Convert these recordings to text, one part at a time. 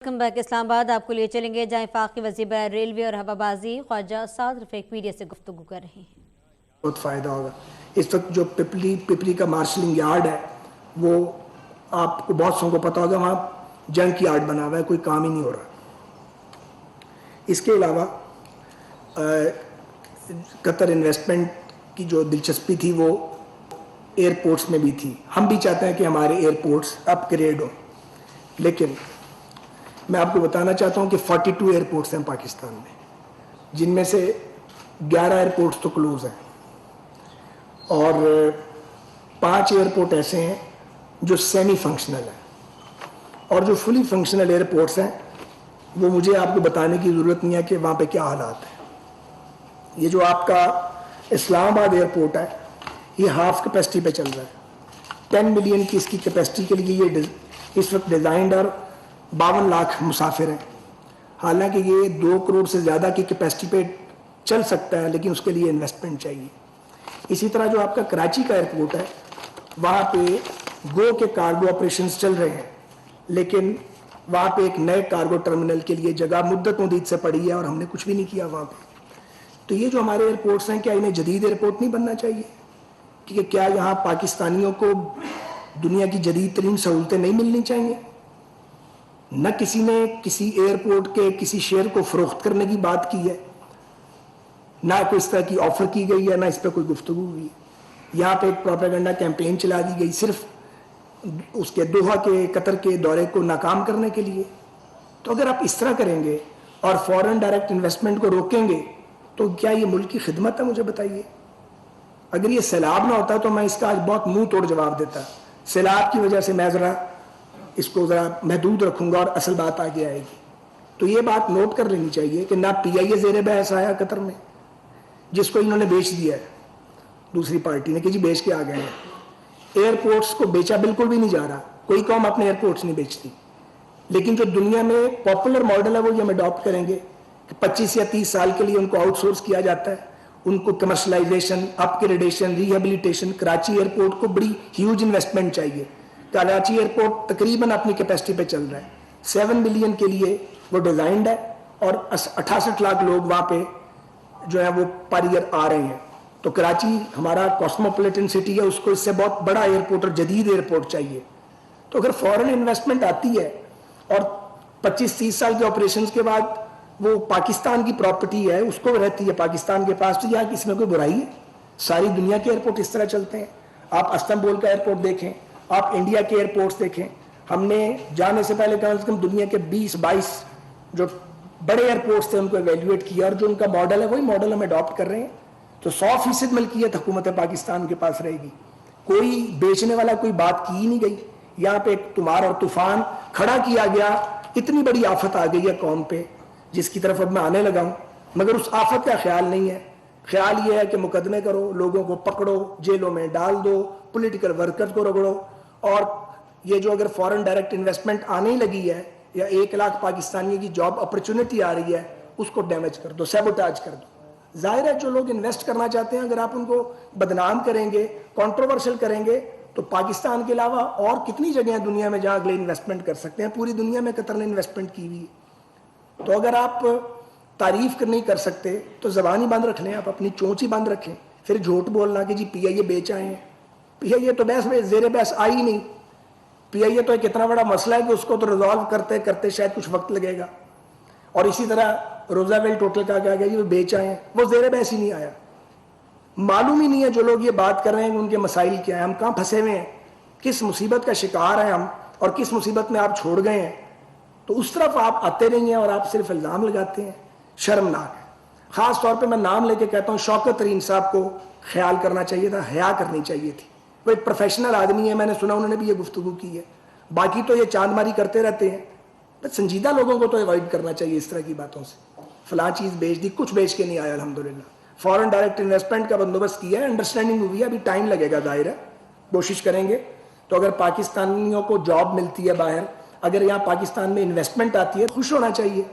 Welcome back اسلام آباد. آپ کو لے چلیں گے جہاں وفاقی وزیر برائے ریلوے اور ہوا بازی خواجہ سعد رفیق میڈیا سے گفتگو کر رہے ہیں. بہت فائدہ ہوگا. اس وقت جو پپلی کا مارشلنگ یارڈ ہے وہ آپ کو بہت سو کو پتا ہوگا, وہاں جنک یارڈ بنا ہوا ہے, کوئی کام ہی نہیں ہو رہا. اس کے علاوہ قطر انویسٹمنٹ کی جو دلچسپی تھی وہ ایئرپورٹس میں بھی تھی. ہم بھی چاہتے ہیں کہ ہمارے ایئرپورٹس اپ گریڈ ہوں, لیکن میں آپ کو بتانا چاہتا ہوں کہ 42 ایئرپورٹس ہیں پاکستان میں, جن میں سے 11 ایئرپورٹس تو کلوز ہیں اور 5 ایئرپورٹ ایسے ہیں جو سیمی فنکشنل ہیں, اور جو فلی فنکشنل ایئرپورٹس ہیں وہ مجھے آپ کو بتانے کی ضرورت نہیں ہے کہ وہاں پہ کیا حالات ہیں. یہ جو آپ کا اسلام آباد ایئرپورٹ ہے یہ ہاف کیپیسٹی پہ چل رہا ہے. 10 ملین کی اس کی کیپیسٹی کے لیے یہ اس وقت ڈیزائنڈ اور 52 لاکھ مسافر ہیں. حالانکہ یہ 2 کروڑ سے زیادہ کی کیپیسٹی پہ چل سکتا ہے, لیکن اس کے لیے انویسٹمنٹ چاہیے. اسی طرح جو آپ کا کراچی کا ایئرپورٹ ہے وہاں پہ گو کے کارگو آپریشنز چل رہے ہیں, لیکن وہاں پہ ایک نئے کارگو ٹرمینل کے لیے جگہ مدت مدید سے پڑی ہے اور ہم نے کچھ بھی نہیں کیا وہاں پہ. تو یہ جو ہمارے ایئرپورٹس ہیں, کیا انہیں جدید ایئرپورٹ نہیں بننا چاہیے؟ کیونکہ کیا یہاں پاکستانیوں کو دنیا کی جدید ترین سہولتیں نہیں ملنی چاہیے؟ نہ کسی نے کسی ایئرپورٹ کے کسی شیئر کو فروخت کرنے کی بات کی ہے, نہ کوئی اس طرح کی آفر کی گئی ہے, نہ اس پہ کوئی گفتگو ہوئی ہے. یہاں پہ ایک پروپیگنڈا کیمپین چلا دی گئی صرف اس کے دوحہ کے قطر کے دورے کو ناکام کرنے کے لیے. تو اگر آپ اس طرح کریں گے اور فورن ڈائریکٹ انویسٹمنٹ کو روکیں گے تو کیا یہ ملک کی خدمت ہے؟ مجھے بتائیے. اگر یہ سیلاب نہ ہوتا تو میں اس کا آج بہت منہ توڑ جواب دیتا. سیلاب کی وجہ سے میں اس کو ذرا محدود رکھوں گا اور اصل بات آگے آئے گی. تو یہ بات نوٹ کر لینی چاہیے کہ نہ پی آئی اے زیر بحث آیا قطر میں, جس کو انہوں نے بیچ دیا ہے دوسری پارٹی نے کہ جی بیچ کے آ گئے ہیں. ایئرپورٹس کو بیچا بالکل بھی نہیں جا رہا, کوئی قوم اپنے ایئرپورٹس نہیں بیچتی. لیکن جو دنیا میں پاپولر ماڈل ہے وہ یہ ہم اڈاپٹ کریں گے کہ 25 یا 30 سال کے لیے ان کو آؤٹ سورس کیا جاتا ہے, ان کو کمرشلائزیشن, اپ گریڈیشن, ریہیبلیٹیشن. کراچی ایئرپورٹ کو بڑی ہیوج انویسٹمنٹ چاہیے. کراچی ایئرپورٹ تقریباً اپنی کیپیسٹی پہ چل رہا ہے. 7 ملین کے لیے وہ ڈیزائنڈ ہے اور 68 لاکھ لوگ وہاں پہ جو ہے وہ پر ایئر آ رہے ہیں. تو کراچی ہمارا کاسموپولیٹن سٹی ہے, اس کو اس سے بہت بڑا ایئرپورٹ اور جدید ایئرپورٹ چاہیے. تو اگر فورن انویسٹمنٹ آتی ہے اور 25-30 سال کے آپریشنز کے بعد وہ پاکستان کی پراپرٹی ہے, اس کو رہتی ہے پاکستان کے پاس, تو یہاں کس میں کوئی برائی ہے؟ ساری دنیا کے ایئرپورٹ اس طرح چلتے ہیں. آپ استنبول کا ایئرپورٹ دیکھیں, آپ انڈیا کے ایئرپورٹس دیکھیں. ہم نے جانے سے پہلے کم سے کم دنیا کے 20-22 جو بڑے ایئرپورٹس تھے ان کو ایویلیویٹ کیا, اور جو ان کا ماڈل ہے وہی ماڈل ہم اڈاپٹ کر رہے ہیں. تو 100% ملکیت حکومت پاکستان کے پاس رہے گی. کوئی بیچنے والا کوئی بات کی ہی نہیں گئی. یہاں پہ ایک تمار اور طوفان کھڑا کیا گیا, اتنی بڑی آفت آ گئی ہے قوم پہ جس کی طرف اب میں آنے لگا ہوں, مگر اس آفت کا خیال نہیں ہے. خیال یہ ہے کہ مقدمے کرو, لوگوں کو پکڑو, جیلوں میں ڈال دو, پولیٹیکل ورکرز کو رگڑو, اور یہ جو اگر فورن ڈائریکٹ انویسٹمنٹ آنے لگی ہے یا 1 لاکھ پاکستانیوں کی جاب اپرچونٹی آ رہی ہے اس کو ڈیمیج کر دو, سیبوٹاج کر دو. ظاہر ہے جو لوگ انویسٹ کرنا چاہتے ہیں اگر آپ ان کو بدنام کریں گے, کنٹروورشل کریں گے, تو پاکستان کے علاوہ اور کتنی جگہیں ہیں دنیا میں جہاں اگلے انویسٹمنٹ کر سکتے ہیں؟ پوری دنیا میں قطر نے انویسٹمنٹ کی ہوئی ہے. تو اگر آپ تعریف نہیں کر سکتے تو زبان ہی بند رکھ لیں, آپ اپنی چونچ ہی بند رکھیں. پھر جھوٹ بولنا کہ جی پی آئی اے بیچ آئے ہیں. پی آئی اے تو بحث میں زیر بحث آئی ہی نہیں. پی آئی اے تو ایک اتنا بڑا مسئلہ ہے کہ اس کو تو ریزالو کرتے کرتے شاید کچھ وقت لگے گا. اور اسی طرح روزاویلٹ ہوٹل کا کیا گیا جی وہ بیچ آئے ہیں, وہ زیر بحث ہی نہیں آیا. معلوم ہی نہیں ہے جو لوگ یہ بات کر رہے ہیں ان کے مسائل کیا ہیں, ہم کہاں پھنسے ہوئے ہیں, کس مصیبت کا شکار ہیں ہم, اور کس مصیبت میں آپ چھوڑ گئے ہیں. تو اس طرف آپ آتے نہیں ہیں اور آپ صرف الزام لگاتے ہیں. شرمناک ہے. خاص طور پہ میں نام لے کے کہتا ہوں شوکت ترین صاحب کو خیال کرنا چاہیے تھا, حیا کرنی چاہیے تھی. وہ ایک پروفیشنل آدمی ہے, میں نے سنا انہوں نے بھی یہ گفتگو کی ہے. باقی تو یہ چاند ماری کرتے رہتے ہیں. سنجیدہ لوگوں کو تو اوائڈ کرنا چاہیے اس طرح کی باتوں سے. فلاں چیز بیچ دی, کچھ بیچ کے نہیں آیا الحمدللہ. فورن ڈائریکٹ انویسٹمنٹ کا بندوبست کیا ہے, انڈرسٹینڈنگ ہوئی ہے, ابھی ٹائم لگے گا, ظاہر ہے کوشش کریں گے. تو اگر پاکستانیوں کو جاب ملتی ہے باہر, اگر یہاں پاکستان میں انویسٹمنٹ آتی ہے, خوش ہونا چاہیے.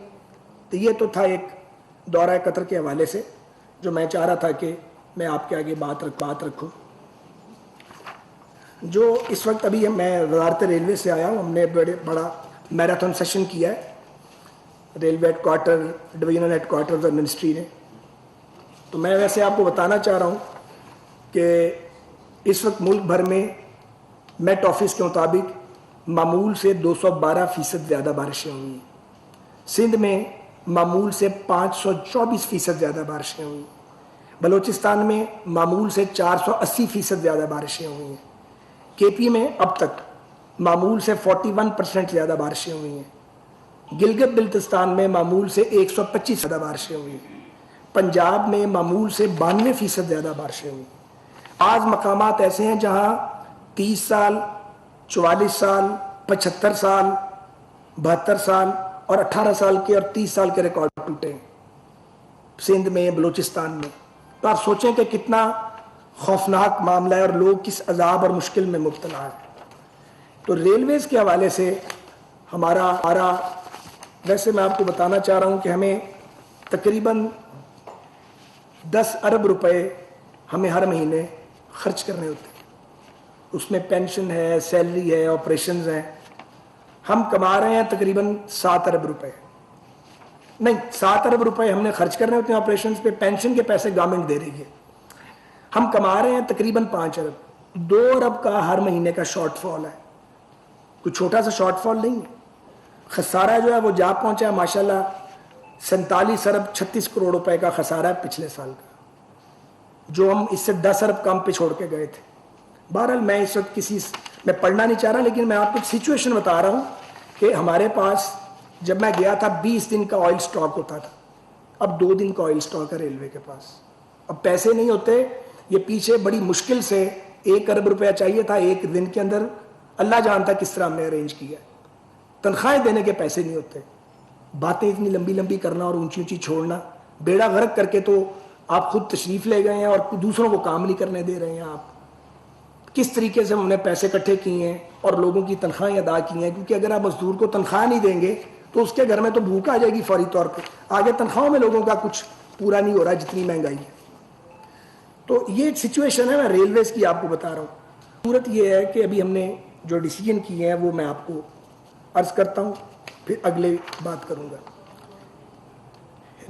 تو یہ تو تھا ایک دورہ قطر کے حوالے سے جو میں چاہ رہا تھا کہ میں آپ کے آگے بات رکھوں. جو اس وقت ابھی میں وزارت ریلوے سے آیا ہوں, ہم نے بڑا میراتھن سیشن کیا ہے. Railway head quarter, divisional head quarters اور منسٹری نے. تو میں ویسے آپ کو بتانا چاہ رہا ہوں کہ اس وقت ملک بھر میں میٹ آفس کے مطابق معمول سے 212% زیادہ بارشیں ہوئی ہیں. سندھ میں معمول سے 524% زیادہ بارشیں ہوئی ہیں. بلوچستان میں معمول سے 480% زیادہ بارشیں ہوئی ہیں. کے پی میں اب تک معمول سے 41% زیادہ بارشیں ہوئی ہیں. گلگت بلتستان میں معمول سے 125% زیادہ بارشیں ہوئی ہیں. پنجاب میں معمول سے 92% زیادہ بارشیں ہوئی. بعض مقامات ایسے ہیں جہاں 30 سال, 44 سال, 75 سال, 72 سال اور 18 سال کے اور 30 سال کے ریکارڈ ٹوٹے ہیں سندھ میں, بلوچستان میں. تو آپ سوچیں کہ کتنا خوفناک معاملہ ہے اور لوگ کس عذاب اور مشکل میں مبتلا ہیں. تو ریلویز کے حوالے سے ہمارا ویسے میں آپ کو بتانا چاہ رہا ہوں کہ ہمیں تقریباً 10 ارب روپے ہمیں ہر مہینے خرچ کرنے ہوتے ہیں. اس میں پینشن ہے, سیلری ہے, آپریشنز ہیں. ہم کما رہے ہیں تقریباً 7 ارب روپے. نہیں, 7 ارب روپے ہم نے خرچ کرنے ہوتے ہیں آپریشنز پہ. پینشن کے پیسے گورنمنٹ دے رہی ہے. ہم کما رہے ہیں تقریباً 5 ارب. 2 ارب کا ہر مہینے کا شارٹ فال ہے. کوئی چھوٹا سا شارٹ فال نہیں ہے. خسارہ جو ہے وہ جا پہنچا ہے ماشاءاللہ 47 ارب 36 کروڑ روپے کا خسارہ ہے پچھلے سال کا, جو ہم اس سے 10 ارب کم پہ چھوڑ کے گئے تھے. بہرحال میں اس وقت میں پڑھنا نہیں چاہ رہا, لیکن میں آپ کو ایک سچویشن بتا رہا ہوں کہ ہمارے پاس جب میں گیا تھا 20 دن کا آئل سٹاک ہوتا تھا. اب 2 دن کا آئل سٹاک ہے ریلوے کے پاس. اب پیسے نہیں ہوتے. یہ پیچھے بڑی مشکل سے 1 ارب روپیہ چاہیے تھا ایک دن کے اندر. اللہ جانتا کس طرح ہم نے ارینج کیا. تنخواہیں دینے کے پیسے نہیں ہوتے. باتیں اتنی لمبی لمبی کرنا اور اونچی اونچی چھوڑنا, بیڑا غرق کر کے تو آپ خود تشریف لے گئے ہیں اور دوسروں کو کام نہیں کرنے دے رہے ہیں. آپ کس طریقے سے ہم نے پیسے اکٹھے کیے ہیں اور لوگوں کی تنخواہیں ادا کی ہیں, کیونکہ اگر آپ مزدور کو تنخواہ نہیں دیں گے تو اس کے گھر میں تو بھوک آ جائے گی فوری طور پہ. آگے تنخواہوں میں لوگوں کا کچھ پورا نہیں ہو رہا جتنی مہنگائی ہے. تو یہ ایک سچویشن ہے, میں ریلویز کی آپ کو بتا رہا ہوں. صورت یہ ہے کہ ابھی ہم نے جو ڈیسیجن کیے ہیں وہ میں آپ کو عرض کرتا ہوں, پھر اگلے بات کروں گا.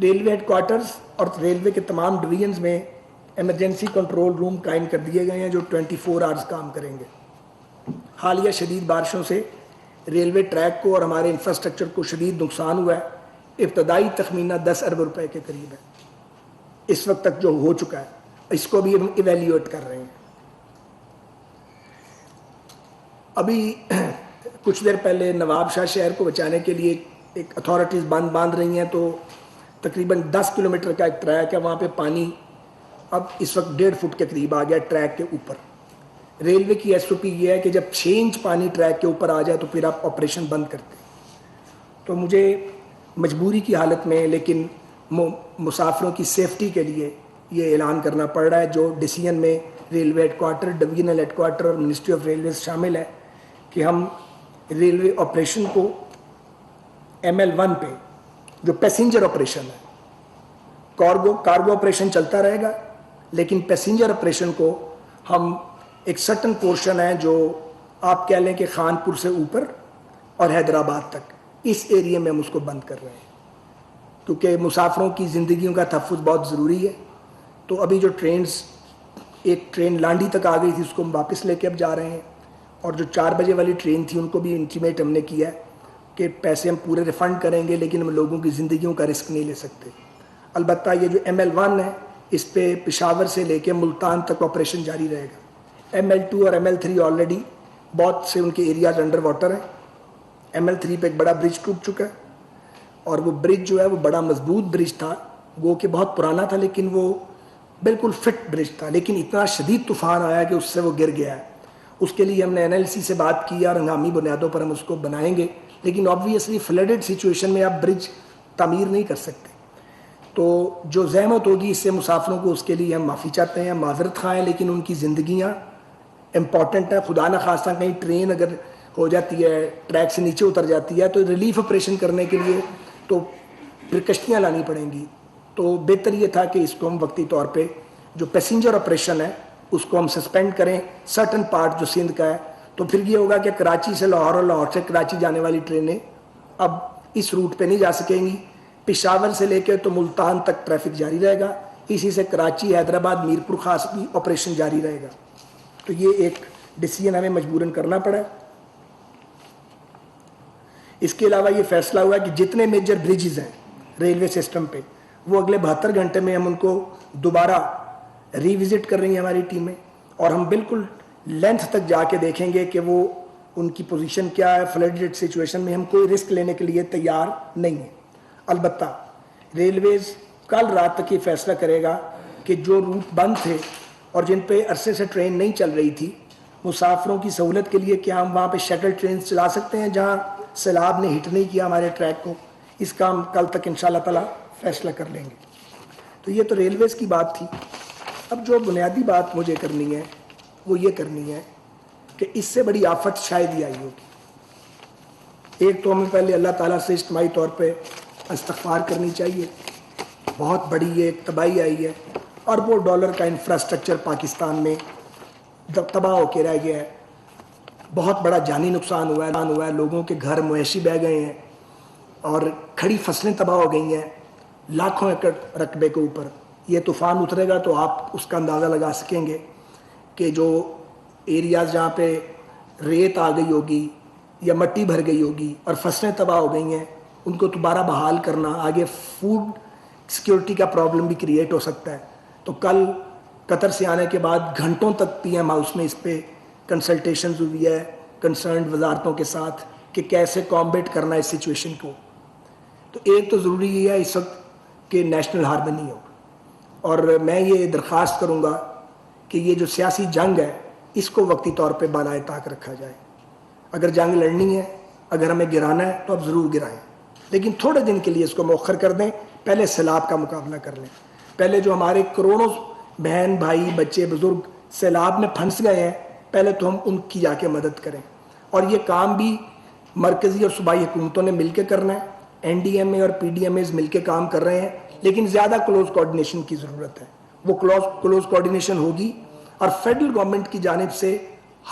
ریلوے ہیڈ کوارٹرز اور ریلوے کے تمام ڈویژنز میں ایمرجنسی کنٹرول روم قائم کر دیے گئے ہیں جو 24 آورز کام کریں گے. حالیہ شدید بارشوں سے ریلوے ٹریک کو اور ہمارے انفراسٹرکچر کو شدید نقصان ہوا ہے. ابتدائی تخمینہ 10 ارب روپے کے قریب ہے اس وقت تک جو ہو چکا ہے. اس کو بھی ہم ایویلیویٹ کر رہے ہیں. ابھی کچھ دیر پہلے نواب شاہ شہر کو بچانے کے لیے ایک اتھارٹیز باندھ رہی ہیں, تو تقریباً 10 کلومیٹر کا ایک ٹریک ہے. وہاں پہ پانی اب اس وقت 1.5 فٹ کے قریب آ گیا ٹریک کے اوپر. ریلوے کی ایس او پی یہ ہے کہ جب 6 انچ پانی ٹریک کے اوپر آ جائے تو پھر آپ آپریشن بند کرتے. تو مجھے مجبوری کی حالت میں لیکن مسافروں کی سیفٹی کے لیے یہ اعلان کرنا پڑ رہا ہے, جو ڈیسیژن میں railway head quarter, divisional head quarter اور منسٹری آف ریلویز شامل ہے, کہ ہم ریلوے آپریشن کو ML1 پہ جو پیسنجر آپریشن ہے, کارگو آپریشن چلتا رہے گا, لیکن پیسنجر آپریشن کو ہم ایک سرٹن پورشن ہے جو آپ کہہ لیں کہ خانپور سے اوپر اور حیدرآباد تک, اس ایریے میں ہم اس کو بند کر رہے ہیں, کیونکہ مسافروں کی زندگیوں کا تحفظ بہت ضروری ہے. تو ابھی جو ایک ٹرین لانڈی تک آ گئی تھی اس کو ہم واپس لے کے اب جا رہے ہیں, اور جو 4 بجے والی ٹرین تھی ان کو بھی انٹیمیٹ ہم نے کیا ہے کہ پیسے ہم پورے ریفنڈ کریں گے, لیکن ہم لوگوں کی زندگیوں کا رسک نہیں لے سکتے. البتہ یہ جو ML1 ہے اس پہ پشاور سے لے کے ملتان تک آپریشن جاری رہے گا. ML2 اور ML3 آلریڈی بہت سے ان کے ایریاز انڈر واٹر ہیں. ML3 پہ ایک بڑا برج ٹوٹ چکا ہے, اور وہ برج جو ہے وہ بڑا مضبوط برج تھا, گو کہ بہت پرانا تھا لیکن وہ بالکل فٹ برج تھا, لیکن اتنا شدید طوفان آیا کہ اس سے وہ گر گیا ہے. اس کے لیے ہم نے NLC سے بات کی اور ہنگامی بنیادوں پر ہم اس کو بنائیں گے, لیکن آبویسلی فلڈڈ سچویشن میں آپ برج تعمیر نہیں کر سکتے. تو جو زحمت ہوگی اس سے مسافروں کو, اس کے لیے ہم معافی چاہتے ہیں, معذرت خواہ ہیں, لیکن ان کی زندگیاں امپورٹنٹ ہیں. خدا نخواستہ کہیں ٹرین اگر ہو جاتی ہے, ٹریک سے نیچے اتر جاتی ہے, تو ریلیف آپریشن کرنے کے لیے تو پھر کشتیاں لانی پڑیں گی. تو بہتر یہ تھا کہ اس کو ہم وقتی طور پہ جو پیسنجر آپریشن ہے اس کو ہم سسپینڈ کریں سرٹن پارٹ جو سندھ کا ہے. تو پھر یہ ہوگا کہ کراچی سے لاہور اور لاہور سے کراچی جانے والی ٹرینیں اب اس روٹ پہ نہیں جا سکیں گی. پشاور سے لے کے تو ملتان تک ٹریفک جاری رہے گا, اسی سے کراچی, حیدرآباد, میرپور خاص بھی آپریشن جاری رہے گا. تو یہ ایک ڈیسیجن ہمیں مجبوراً کرنا پڑا. اس کے علاوہ یہ فیصلہ ہوا کہ جتنے میجر بریجز ہیں ریلوے سسٹم پہ, وہ اگلے 72 گھنٹے میں ہم ان کو دوبارہ ریوزٹ کر رہی ہیں ہماری ٹیمیں, اور ہم بالکل لینتھ تک جا کے دیکھیں گے کہ وہ ان کی پوزیشن کیا ہے. فلڈ سچویشن میں ہم کوئی رسک لینے کے لیے تیار نہیں ہیں. البتہ ریلویز کل رات تک یہ فیصلہ کرے گا کہ جو روٹ بند تھے اور جن پہ عرصے سے ٹرین نہیں چل رہی تھی, مسافروں کی سہولت کے لیے کیا ہم وہاں پہ شٹل ٹرین چلا سکتے ہیں جہاں سیلاب نے ہٹ نہیں کیا ہمارے ٹریک کو. اس کا ہم کل تک انشاءاللہ تعالی فیصلہ کر لیں گے. تو یہ تو ریلویز کی بات تھی. اب جو بنیادی بات مجھے کرنی ہے وہ یہ کرنی ہے کہ اس سے بڑی آفت شاید ہی آئی ہوگی. ایک تو ہمیں پہلے اللہ تعالیٰ سے اجتماعی طور پہ استغفار کرنی چاہیے. بہت بڑی یہ ایک تباہی آئی ہے, اربوں ڈالر کا انفراسٹرکچر پاکستان میں تباہ ہو کے رہ گیا ہے. بہت بڑا جانی نقصان ہوا ہے, لوگوں کے گھر معیشی بہ گئے ہیں اور کھڑی فصلیں تباہ ہو گئی ہیں لاکھوں ایکڑ رقبے کے اوپر. یہ طوفان اترے گا تو آپ اس کا اندازہ لگا سکیں گے کہ جو ایریاز جہاں پہ ریت آ گئی ہوگی یا مٹی بھر گئی ہوگی اور فصلیں تباہ ہو گئی ہیں, ان کو دوبارہ بحال کرنا, آگے فوڈ سیکیورٹی کا پرابلم بھی کریٹ ہو سکتا ہے. تو کل قطر سے آنے کے بعد گھنٹوں تک پی ایم ہاؤس میں اس پہ کنسلٹیشنز ہوئی ہے کنسرنڈ وزارتوں کے ساتھ کہ کیسے کامبیٹ کرنا ہے اس سچویشن کو. تو ایک تو ضروری یہ ہے اس وقت کہ نیشنل ہارمنی ہو, اور میں یہ درخواست کروں گا کہ یہ جو سیاسی جنگ ہے اس کو وقتی طور پہ بالائے طاق رکھا جائے. اگر جنگ لڑنی ہے, اگر ہمیں گرانا ہے تو اب ضرور گرائیں, لیکن تھوڑے دن کے لیے اس کو مؤخر کر دیں. پہلے سیلاب کا مقابلہ کر لیں. پہلے جو ہمارے کروڑوں بہن بھائی بچے بزرگ سیلاب میں پھنس گئے ہیں, پہلے تو ہم ان کی جا کے مدد کریں. اور یہ کام بھی مرکزی اور صوبائی حکومتوں نے مل کے کرنا ہے. این ڈی ایم اے اور پی ڈی ایم ایز مل کے کام کر رہے ہیں, لیکن زیادہ کلوز کوآرڈینیشن کی ضرورت ہے. وہ کلوز کوآرڈینیشن ہوگی اور فیڈرل گورنمنٹ کی جانب سے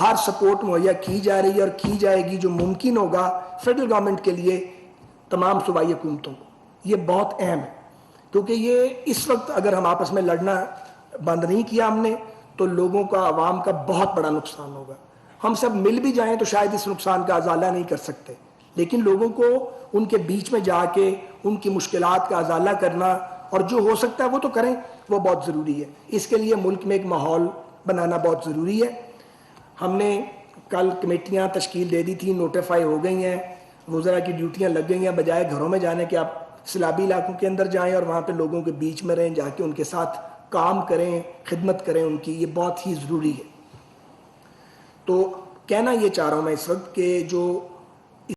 ہر سپورٹ مہیا کی جا رہی ہے اور کی جائے گی جو ممکن ہوگا فیڈرل گورنمنٹ کے لیے تمام صوبائی حکومتوں کو. یہ بہت اہم ہے, کیونکہ یہ اس وقت اگر ہم آپس میں لڑنا بند نہیں کیا ہم نے تو لوگوں کا, عوام کا بہت بڑا نقصان ہوگا. ہم سب مل بھی جائیں تو شاید اس نقصان کا ازالہ نہیں کر سکتے, لیکن لوگوں کو ان کے بیچ میں جا کے ان کی مشکلات کا ازالہ کرنا اور جو ہو سکتا ہے وہ تو کریں, وہ بہت ضروری ہے. اس کے لیے ملک میں ایک ماحول بنانا بہت ضروری ہے. ہم نے کل کمیٹیاں تشکیل دے دی تھی, نوٹیفائی ہو گئی ہیں, وزراء کی ڈیوٹیاں لگ گئی ہیں. بجائے گھروں میں جانے کے آپ سیلابی علاقوں کے اندر جائیں اور وہاں پہ لوگوں کے بیچ میں رہیں, جا کے ان کے ساتھ کام کریں, خدمت کریں ان کی. یہ بہت ہی ضروری ہے. تو کہنا یہ چاہ رہا ہوں میں اس وقت کہ جو